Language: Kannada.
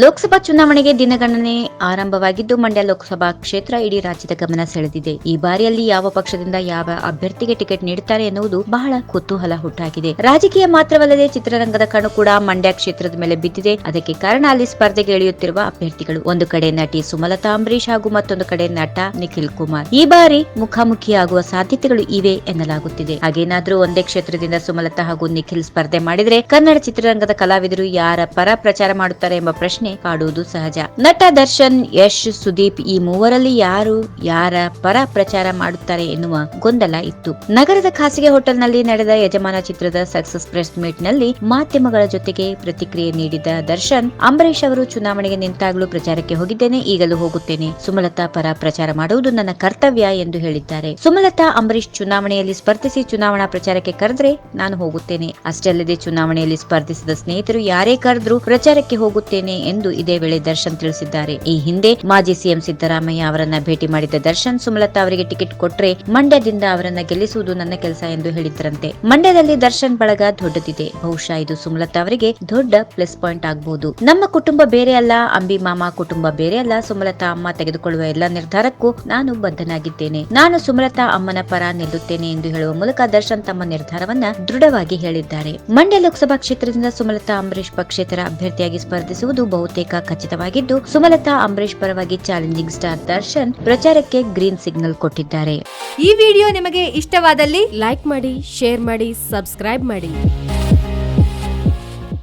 ಲೋಕಸಭಾ ಚುನಾವಣೆಗೆ ದಿನಗಣನೆ ಆರಂಭವಾಗಿದ್ದು ಮಂಡ್ಯ ಲೋಕಸಭಾ ಕ್ಷೇತ್ರ ಇಡೀ ರಾಜ್ಯದ ಗಮನ ಸೆಳೆದಿದೆ. ಈ ಬಾರಿಯಲ್ಲಿ ಯಾವ ಪಕ್ಷದಿಂದ ಯಾವ ಅಭ್ಯರ್ಥಿಗೆ ಟಿಕೆಟ್ ನೀಡುತ್ತಾರೆ ಎನ್ನುವುದು ಬಹಳ ಕುತೂಹಲ ಹುಟ್ಟಾಗಿದೆ. ರಾಜಕೀಯ ಮಾತ್ರವಲ್ಲದೆ ಚಿತ್ರರಂಗದ ಕಣ್ಣು ಕೂಡ ಮಂಡ್ಯ ಕ್ಷೇತ್ರದ ಮೇಲೆ ಬಿದ್ದಿದೆ. ಅದಕ್ಕೆ ಕಾರಣ ಅಲ್ಲಿ ಸ್ಪರ್ಧೆಗೆ ಇಳಿಯುತ್ತಿರುವ ಅಭ್ಯರ್ಥಿಗಳು. ಒಂದು ಕಡೆ ನಟಿ ಸುಮಲತಾ ಅಂಬರೀಶ್ ಹಾಗೂ ಮತ್ತೊಂದು ಕಡೆ ನಟ ನಿಖಿಲ್ ಕುಮಾರ್. ಈ ಬಾರಿ ಮುಖಾಮುಖಿಯಾಗುವ ಸಾಧ್ಯತೆಗಳು ಇವೆ ಎನ್ನಲಾಗುತ್ತಿದೆ. ಹಾಗೇನಾದ್ರೂ ಒಂದೇ ಕ್ಷೇತ್ರದಿಂದ ಸುಮಲತಾ ಹಾಗೂ ನಿಖಿಲ್ ಸ್ಪರ್ಧೆ ಮಾಡಿದರೆ ಕನ್ನಡ ಚಿತ್ರರಂಗದ ಕಲಾವಿದರು ಯಾರ ಪರ ಪ್ರಚಾರ ಮಾಡುತ್ತಾರೆ ಎಂಬ ಪ್ರಶ್ನೆ ಕಾಡುವುದು ಸಹಜ. ನಟ ದರ್ಶನ್, ಯಶ್, ಸುದೀಪ್ ಈ ಮೂವರಲ್ಲಿ ಯಾರು ಯಾರ ಪರ ಪ್ರಚಾರ ಮಾಡುತ್ತಾರೆ ಎನ್ನುವ ಗೊಂದಲ ಇತ್ತು. ನಗರದ ಖಾಸಗಿ ಹೋಟೆಲ್ನಲ್ಲಿ ನಡೆದ ಯಜಮಾನ ಚಿತ್ರದ ಸಕ್ಸಸ್ ಪ್ರೆಸ್ ಮೀಟ್ ನಲ್ಲಿ ಮಾಧ್ಯಮಗಳ ಜೊತೆಗೆ ಪ್ರತಿಕ್ರಿಯೆ ನೀಡಿದ ದರ್ಶನ್, ಅಂಬರೀಶ್ ಅವರು ಚುನಾವಣೆಗೆ ನಿಂತಾಗಲೂ ಪ್ರಚಾರಕ್ಕೆ ಹೋಗಿದ್ದೇನೆ, ಈಗಲೂ ಹೋಗುತ್ತೇನೆ. ಸುಮಲತಾ ಪರ ಪ್ರಚಾರ ಮಾಡುವುದು ನನ್ನ ಕರ್ತವ್ಯ ಎಂದು ಹೇಳಿದ್ದಾರೆ. ಸುಮಲತಾ ಅಂಬರೀಶ್ ಚುನಾವಣೆಯಲ್ಲಿ ಸ್ಪರ್ಧಿಸಿ ಚುನಾವಣಾ ಪ್ರಚಾರಕ್ಕೆ ಕರೆದ್ರೆ ನಾನು ಹೋಗುತ್ತೇನೆ. ಅಷ್ಟೇ ಅಲ್ಲದೆ ಚುನಾವಣೆಯಲ್ಲಿ ಸ್ಪರ್ಧಿಸಿದ ಸ್ನೇಹಿತರು ಯಾರೇ ಕರೆದ್ರೂ ಪ್ರಚಾರಕ್ಕೆ ಹೋಗುತ್ತೇನೆ ಎಂದು ಇದೇ ವೇಳೆ ದರ್ಶನ್ ತಿಳಿಸಿದ್ದಾರೆ. ಈ ಹಿಂದೆ ಮಾಜಿ ಸಿಎಂ ಸಿದ್ದರಾಮಯ್ಯ ಅವರನ್ನ ಭೇಟಿ ಮಾಡಿದ ದರ್ಶನ್, ಸುಮಲತಾ ಅವರಿಗೆ ಟಿಕೆಟ್ ಕೊಟ್ರೆ ಮಂಡ್ಯದಿಂದ ಅವರನ್ನ ಗೆಲ್ಲಿಸುವುದು ನನ್ನ ಕೆಲಸ ಎಂದು ಹೇಳಿದ್ರಂತೆ. ಮಂಡ್ಯದಲ್ಲಿ ದರ್ಶನ್ ಬಳಗ ದೊಡ್ಡದಿದೆ. ಬಹುಶಃ ಇದು ಸುಮಲತಾ ಅವರಿಗೆ ದೊಡ್ಡ ಪ್ಲಸ್ ಪಾಯಿಂಟ್ ಆಗಬಹುದು. ನಮ್ಮ ಕುಟುಂಬ ಬೇರೆ ಅಲ್ಲ, ಅಂಬಿ ಮಾಮ ಕುಟುಂಬ ಬೇರೆ ಅಲ್ಲ. ಸುಮಲತಾ ಅಮ್ಮ ತೆಗೆದುಕೊಳ್ಳುವ ಎಲ್ಲ ನಿರ್ಧಾರಕ್ಕೂ ನಾನು ಬದ್ಧನಾಗಿದ್ದೇನೆ. ನಾನು ಸುಮಲತಾ ಅಮ್ಮನ ಪರ ನಿಲ್ಲುತ್ತೇನೆ ಎಂದು ಹೇಳುವ ಮೂಲಕ ದರ್ಶನ್ ತಮ್ಮ ನಿರ್ಧಾರವನ್ನ ದೃಢವಾಗಿ ಹೇಳಿದ್ದಾರೆ. ಮಂಡ್ಯ ಲೋಕಸಭಾ ಕ್ಷೇತ್ರದಿಂದ ಸುಮಲತಾ ಅಂಬರೀಶ್ ಪಕ್ಷೇತರ ಅಭ್ಯರ್ಥಿಯಾಗಿ ಸ್ಪರ್ಧಿಸುವುದು ಬಹುತೇಕ ಖಚಿತವಾಗಿದ್ದು, ಸುಮಲತಾ ಅಂಬರೀಶ್ ಪರವಾಗಿ ಚಾಲೆಂಜಿಂಗ್ ಸ್ಟಾರ್ ದರ್ಶನ್ ಪ್ರಚಾರಕ್ಕೆ ಗ್ರೀನ್ ಸಿಗ್ನಲ್ ಕೊಟ್ಟಿದ್ದಾರೆ. ಈ ವಿಡಿಯೋ ನಿಮಗೆ ಇಷ್ಟವಾದಲ್ಲಿ ಲೈಕ್ ಮಾಡಿ, ಶೇರ್ ಮಾಡಿ, ಸಬ್ಸ್ಕ್ರೈಬ್ ಮಾಡಿ.